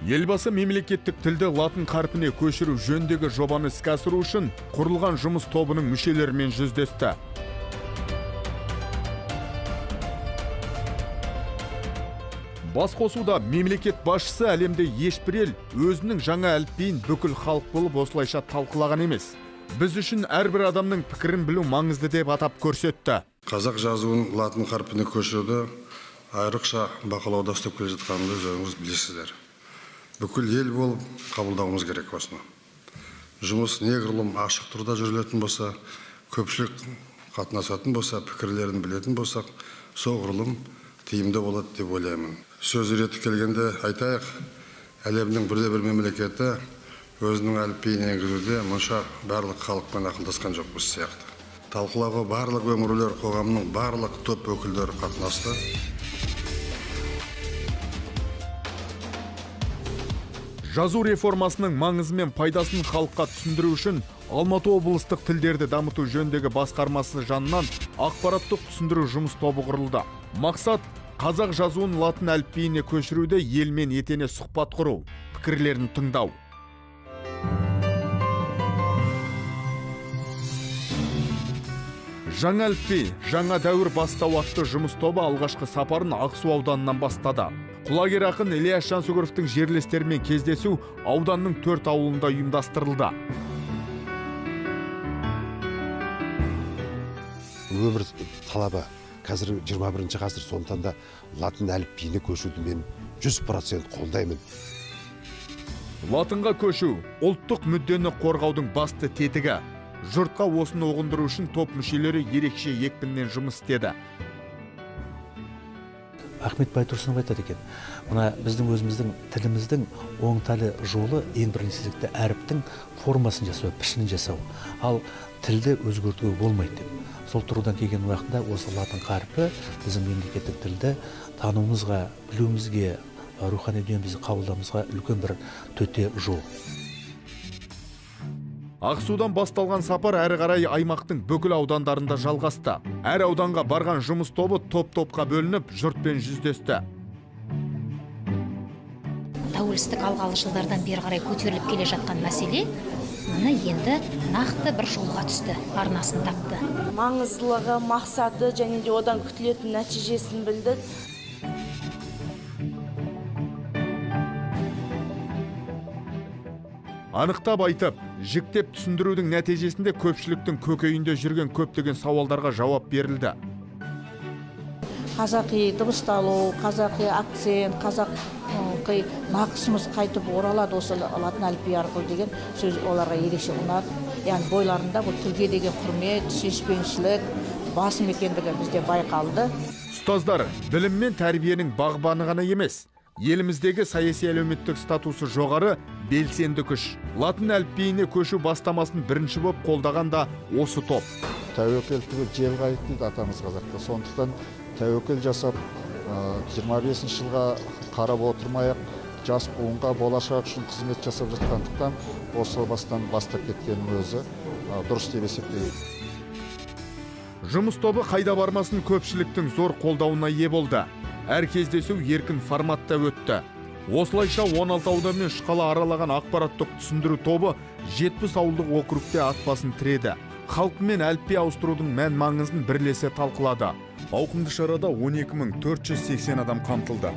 Елбасы мемлекеттік тілді латын қарпіне көшіру жөніндегі жобаны іске асыру үшін құрылған жұмыс тобының мүшелерімен жүздесті. Басқосуда мемлекет басшысы әлемде ешбір ел өзінің жаңа әліпбиін бүкіл халық болып осылайша талқылаған емес. Біз үшін әрбір адамның пікірін білу маңызды деп атап көрсетті. Қазақ жазуын латын қарпіне көшіруді айрықша бақылауда ұстап келе жатқанымызды өздеріңіз білесіздер. Бүкіл ел болып қабылдауымыз керек осыны. Жұмыс неғұрлым ашық тұрда жүрілетін болса, көпшілік қатынасатын болса, пікірлерін білетін болсақ, соғұрлым тиімді болады деп ойлаймын. Сөз реті келгенде айтайық, әлемнің бірде-бір мемлекеті өзінің әліпбиін енгізуде мұнша барлық халықпен ақылдасқан жоқ біз сияқты. Талқылауға барлық өңірлер, қоғамның барлық топ өкілдері қатынасты. Жазу реформасының маңызы мен пайдасын халыққа түсіндіру үшін Алматы облыстық тілдерді дамыту жөніндегі басқармасы жанынан ақпараттық түсіндіру жұмыс тобы құрылды. Мақсат қазақ жазуын латын әліпбиіне көшіруде елмен етене сұхбат құру, пікірлерін тыңдау. Жаңа әліпби, жаңа дәуір бастау атты жұмыс тобы алғашқы сапарын Ақсу ауданынан бастады. Құлагер ақын Ильяс Жансүгіровтің жерлестерімен кездесу ауданның 4 ауылында ұйымдастырылды. Өмір талабы қазір 21 ғасыр, сондықтан да латын әліпбиіне көшуді мен 100% қолдаймын. Латынға көшу ұлттық мүддені қорғаудың басты тетігі. Жұртқа осыны ұғындыру үшін топ мүшелері ерекше екпінмен жұмыс істеді. Ахмет Байтұрсынов айтады екен, мына біздің өзіміздің тіліміздің оңтайлы жолы ең біріншісі әріптің формасын жасау, пішінін жасау. Ал тілді өзгертуге болмайды деп. Сол тұрғыдан келген уақытта осы латын қарпі біздің мемлекеттік тілді тануымызға, білуімізге, рухани дүниемізді қабылдауымызға үлкен бір төте жол. Ақсудан басталған сапар әрі қарай аймақтың бүкіл аудандарында жалғасты. Әр ауданға барған жұмыс тобы топ-топқа бөлініп, жұртпен жүздесті. Тәуелсіздік алғалы жылдардан бері қарай көтеріліп келе жатқан мәселе міне енді нақты бір жолға түсті, арнасын тапты. Маңыздылығы, мақсаты және де одан күтілетін нәтижесін білдік. Анықтап айтып, жіктеп түсіндірудің нәтижесінде көпшіліктің көкейінде жүрген көптеген сауалдарға жауап берілді. Қазақи дыбысталу, қазақи акцент, қазақи нақысымыз қайтып оралады осы латын әліпбиі арқылы деген сөз оларға ерекше ұнады. Яғни бойларында бұл тілге деген құрмет, сүйіспеншілік басым екендігі бізде байқалды. Ұстаздар, білім мен тәрбиенің бағбаны ғана емес, еліміздегі саяси әлеуметтік статусы жоғары белсенді күш. Латын әліпбиіне көшу бастамасын бірінші боп қолдаған да осы топ. Тәуекел түгіл жел қайық дейді атамыз қазақта. Сондықтан тәуекел жасап 25 жылға қарап отырмай-ақ жас буынға болашақ үшін қызмет жасап жатқандықтан осы бастап кеткеннің өзі дұрыс деп есептеймін. Жұмыс тобы қайда бармасын көпшіліктің зор қолдауына ие болды. Әр кездесу еркін форматта өтті. Осылайша 16 аудан мен шқала аралаған ақпараттық түсіндіру тобы 70 ауылдық округте ат басын тіреді. Халқымен әліпби ауыстырудың мән маңызын бірлесе талқылады. Ауқымды шарада 12.480 адам қамтылды.